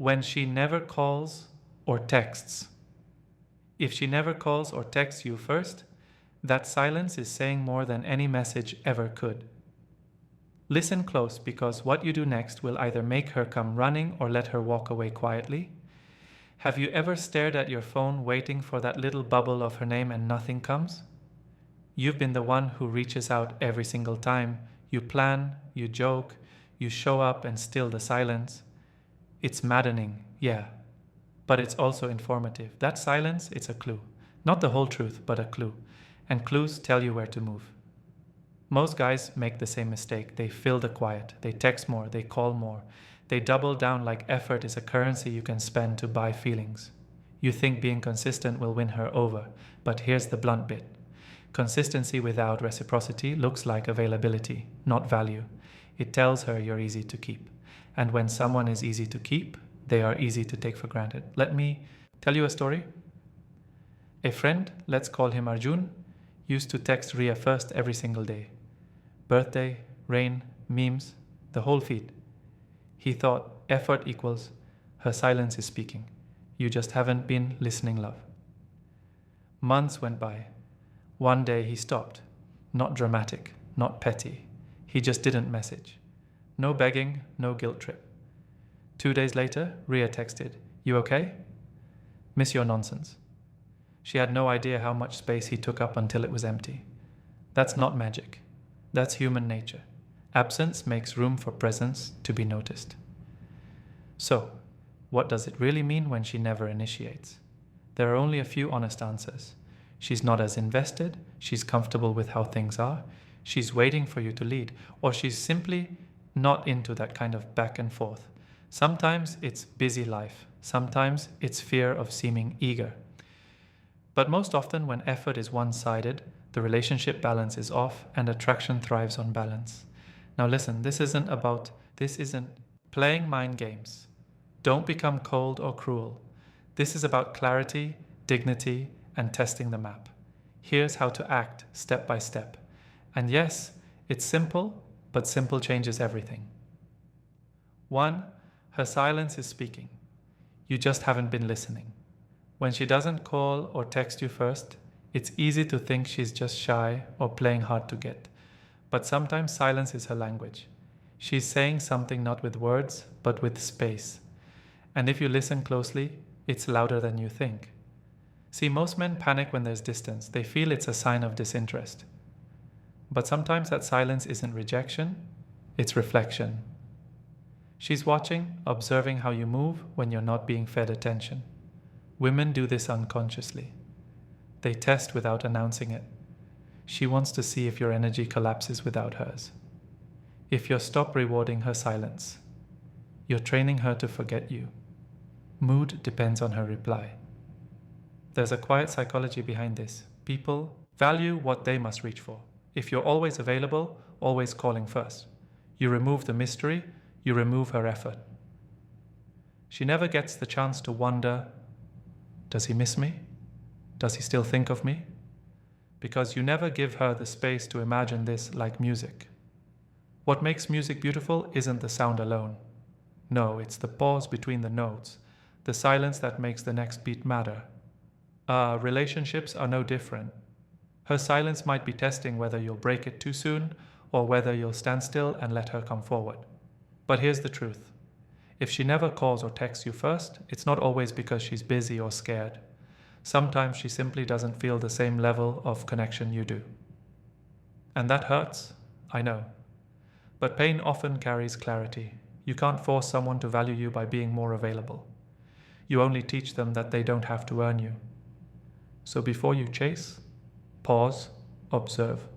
When she never calls or texts. If she never calls or texts you first, that silence is saying more than any message ever could. Listen close, because what you do next will either make her come running or let her walk away quietly. Have you ever stared at your phone waiting for that little bubble of her name and nothing comes? You've been the one who reaches out every single time. You plan, you joke, you show up, and still the silence. It's maddening, yeah, but it's also informative. That silence, it's a clue. Not the whole truth, but a clue. And clues tell you where to move. Most guys make the same mistake. They fill the quiet. They text more. They call more. They double down like effort is a currency you can spend to buy feelings. You think being consistent will win her over, but here's the blunt bit. Consistency without reciprocity looks like availability, not value. It tells her you're easy to keep. And when someone is easy to keep, they are easy to take for granted. Let me tell you a story. A friend, let's call him Arjun, used to text Ria first every single day. Birthday, rain, memes, the whole feed. He thought effort equals her silence is speaking. You just haven't been listening, love. Months went by. One day he stopped. Not dramatic, not petty. He just didn't message. No begging, no guilt trip. 2 days later, Ria texted, "You okay? Miss your nonsense." She had no idea how much space he took up until it was empty. That's not magic. That's human nature. Absence makes room for presence to be noticed. So, what does it really mean when she never initiates? There are only a few honest answers. She's not as invested, she's comfortable with how things are, she's waiting for you to lead, or she's simply not into that kind of back and forth. Sometimes it's busy life, sometimes it's fear of seeming eager. But most often when effort is one-sided, the relationship balance is off and attraction thrives on balance. Now listen, this isn't playing mind games. Don't become cold or cruel. This is about clarity, dignity, and testing the map. Here's how to act step by step. And yes, it's simple, but simple changes everything. 1. Her silence is speaking. You just haven't been listening. When she doesn't call or text you first, it's easy to think she's just shy or playing hard to get. But sometimes silence is her language. She's saying something not with words, but with space. And if you listen closely, it's louder than you think. See, most men panic when there's distance. They feel it's a sign of disinterest. But sometimes that silence isn't rejection, it's reflection. She's watching, observing how you move when you're not being fed attention. Women do this unconsciously. They test without announcing it. She wants to see if your energy collapses without hers. If you stop rewarding her silence, you're training her to forget you. Mood depends on her reply. There's a quiet psychology behind this. People value what they must reach for. If you're always available, always calling first, you remove the mystery, you remove her effort. She never gets the chance to wonder, does he miss me? Does he still think of me? Because you never give her the space to imagine this like music. What makes music beautiful isn't the sound alone. No, it's the pause between the notes, the silence that makes the next beat matter. Relationships are no different. Her silence might be testing whether you'll break it too soon or whether you'll stand still and let her come forward. But here's the truth. If she never calls or texts you first, it's not always because she's busy or scared. Sometimes she simply doesn't feel the same level of connection you do. And that hurts, I know. But pain often carries clarity. You can't force someone to value you by being more available. You only teach them that they don't have to earn you. So before you chase, pause, observe.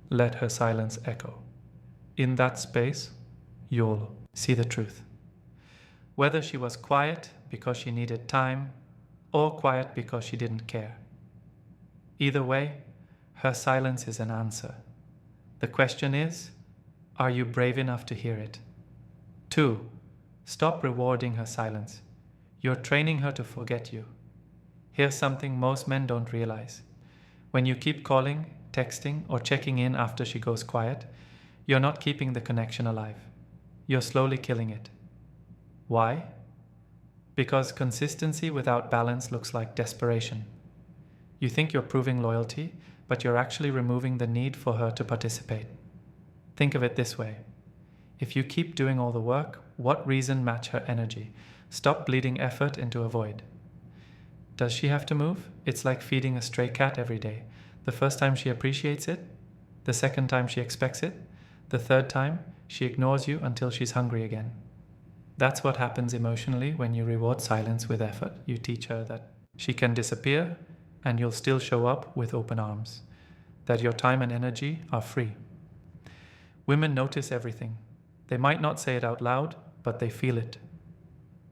Let her silence echo. In that space, you'll see the truth. Whether she was quiet because she needed time, or quiet because she didn't care. Either way, her silence is an answer. The question is, are you brave enough to hear it? 2. Stop rewarding her silence. You're training her to forget you. Here's something most men don't realize. When you keep calling, texting, or checking in after she goes quiet, you're not keeping the connection alive. You're slowly killing it. Why? Because consistency without balance looks like desperation. You think you're proving loyalty, but you're actually removing the need for her to participate. Think of it this way. If you keep doing all the work, what reason match her energy? Stop bleeding effort into a void. Does she have to move? It's like feeding a stray cat every day. The first time she appreciates it, the second time she expects it, the third time she ignores you until she's hungry again. That's what happens emotionally when you reward silence with effort. You teach her that she can disappear and you'll still show up with open arms, that your time and energy are free. Women notice everything. They might not say it out loud, but they feel it.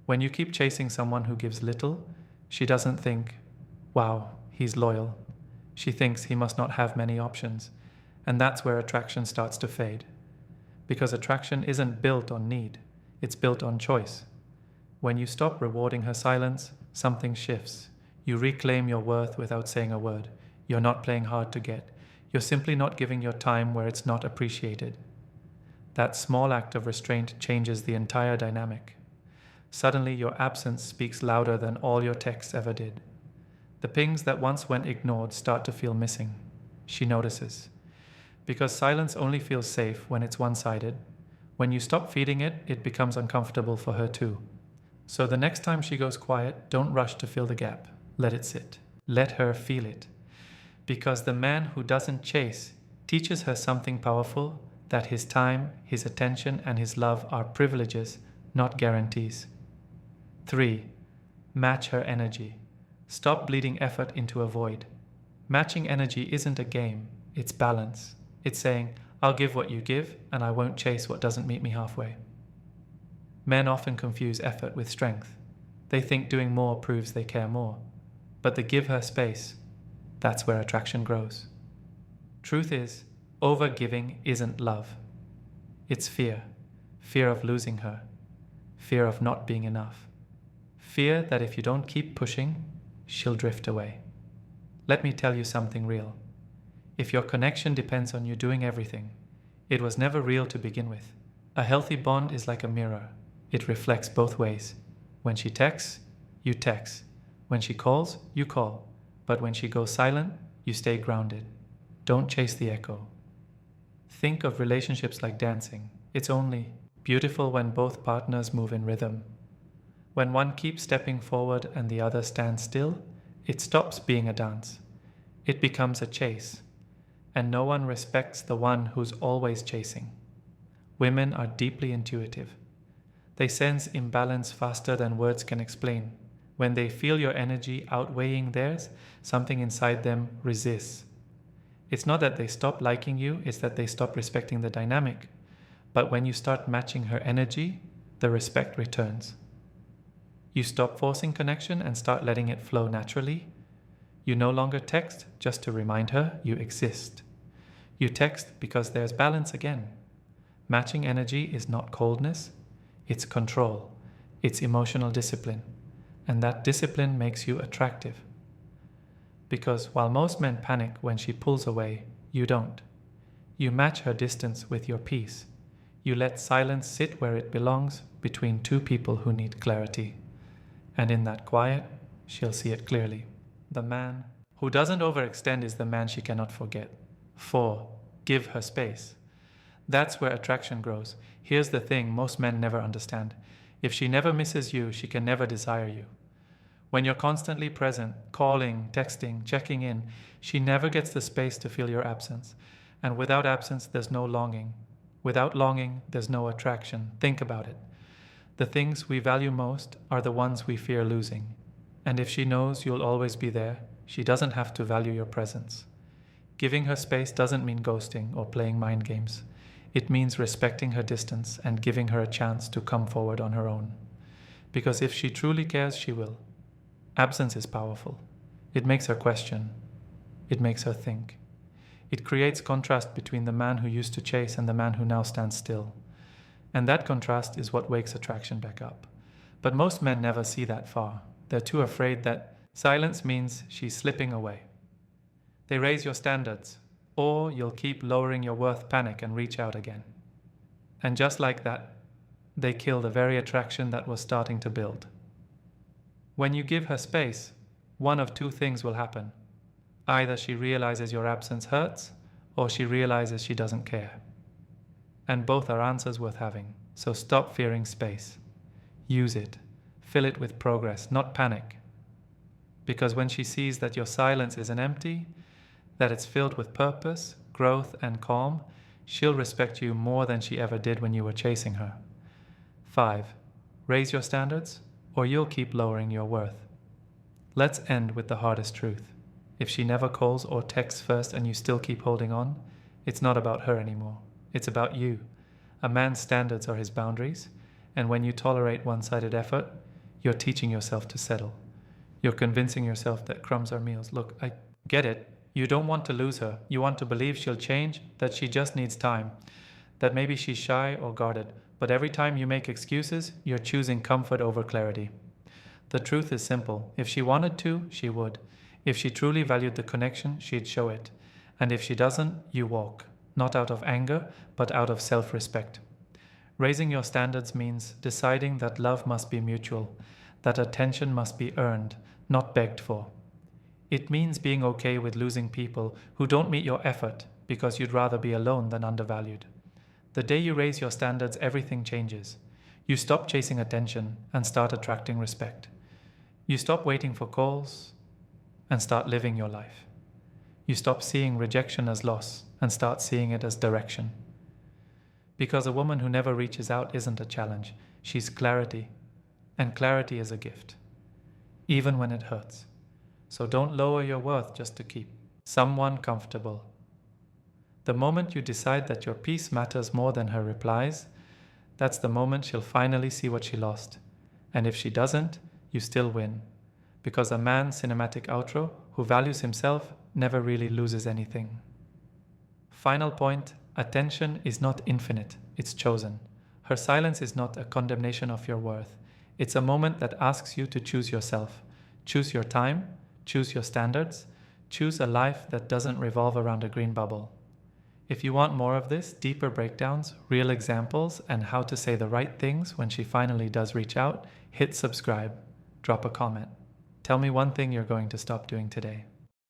When you keep chasing someone who gives little, she doesn't think, wow, he's loyal. She thinks he must not have many options, and that's where attraction starts to fade. Because attraction isn't built on need, it's built on choice. When you stop rewarding her silence, something shifts. You reclaim your worth without saying a word. You're not playing hard to get. You're simply not giving your time where it's not appreciated. That small act of restraint changes the entire dynamic. Suddenly, your absence speaks louder than all your texts ever did. The pings that once went ignored start to feel missing. She notices. Because silence only feels safe when it's one-sided. When you stop feeding it, it becomes uncomfortable for her too. So the next time she goes quiet, don't rush to fill the gap. Let it sit. Let her feel it. Because the man who doesn't chase teaches her something powerful, that his time, his attention, and his love are privileges, not guarantees. 3. Match her energy. Stop bleeding effort into a void. Matching energy isn't a game, it's balance. It's saying, I'll give what you give, and I won't chase what doesn't meet me halfway. Men often confuse effort with strength. They think doing more proves they care more. But they give her space. That's where attraction grows. Truth is, over-giving isn't love. It's fear. Fear of losing her. Fear of not being enough. Fear that if you don't keep pushing, she'll drift away. Let me tell you something real. If your connection depends on you doing everything, it was never real to begin with. A healthy bond is like a mirror. It reflects both ways. When she texts, you text. When she calls, you call. But when she goes silent, you stay grounded. Don't chase the echo. Think of relationships like dancing. It's only beautiful when both partners move in rhythm. When one keeps stepping forward and the other stands still, it stops being a dance. It becomes a chase. And no one respects the one who's always chasing. Women are deeply intuitive. They sense imbalance faster than words can explain. When they feel your energy outweighing theirs, something inside them resists. It's not that they stop liking you, it's that they stop respecting the dynamic. But when you start matching her energy, the respect returns. You stop forcing connection and start letting it flow naturally. You no longer text just to remind her you exist. You text because there's balance again. Matching energy is not coldness, it's control, it's emotional discipline. And that discipline makes you attractive. Because while most men panic when she pulls away, you don't. You match her distance with your peace. You let silence sit where it belongs between two people who need clarity. And in that quiet, she'll see it clearly. The man who doesn't overextend is the man she cannot forget. 4. Give her space. That's where attraction grows. Here's the thing most men never understand. If she never misses you, she can never desire you. When you're constantly present, calling, texting, checking in, she never gets the space to feel your absence. And without absence, there's no longing. Without longing, there's no attraction. Think about it. The things we value most are the ones we fear losing. And if she knows you'll always be there, she doesn't have to value your presence. Giving her space doesn't mean ghosting or playing mind games. It means respecting her distance and giving her a chance to come forward on her own. Because if she truly cares, she will. Absence is powerful. It makes her question. It makes her think. It creates contrast between the man who used to chase and the man who now stands still. And that contrast is what wakes attraction back up. But most men never see that far. They're too afraid that silence means she's slipping away. They raise your standards, or you'll keep lowering your worth, panic, and reach out again. And just like that, they kill the very attraction that was starting to build. When you give her space, one of two things will happen. Either she realizes your absence hurts, or she realizes she doesn't care. And both are answers worth having, so stop fearing space. Use it. Fill it with progress, not panic. Because when she sees that your silence isn't empty, that it's filled with purpose, growth, and calm, she'll respect you more than she ever did when you were chasing her. 5. Raise your standards, or you'll keep lowering your worth. Let's end with the hardest truth. If she never calls or texts first and you still keep holding on, it's not about her anymore. It's about you. A man's standards are his boundaries, and when you tolerate one-sided effort, you're teaching yourself to settle. You're convincing yourself that crumbs are meals. Look, I get it. You don't want to lose her. You want to believe she'll change, that she just needs time, that maybe she's shy or guarded. But every time you make excuses, you're choosing comfort over clarity. The truth is simple. If she wanted to, she would. If she truly valued the connection, she'd show it. And if she doesn't, you walk. Not out of anger, but out of self-respect. Raising your standards means deciding that love must be mutual, that attention must be earned, not begged for. It means being okay with losing people who don't meet your effort because you'd rather be alone than undervalued. The day you raise your standards, everything changes. You stop chasing attention and start attracting respect. You stop waiting for calls and start living your life. You stop seeing rejection as loss and start seeing it as direction. Because a woman who never reaches out isn't a challenge. She's clarity. And clarity is a gift, even when it hurts. So don't lower your worth just to keep someone comfortable. The moment you decide that your peace matters more than her replies, that's the moment she'll finally see what she lost. And if she doesn't, you still win. Because a man's cinematic outro who values himself never really loses anything. Final point, attention is not infinite, it's chosen. Her silence is not a condemnation of your worth. It's a moment that asks you to choose yourself. Choose your time, choose your standards, choose a life that doesn't revolve around a green bubble. If you want more of this, deeper breakdowns, real examples, and how to say the right things when she finally does reach out, hit subscribe, drop a comment. Tell me one thing you're going to stop doing today.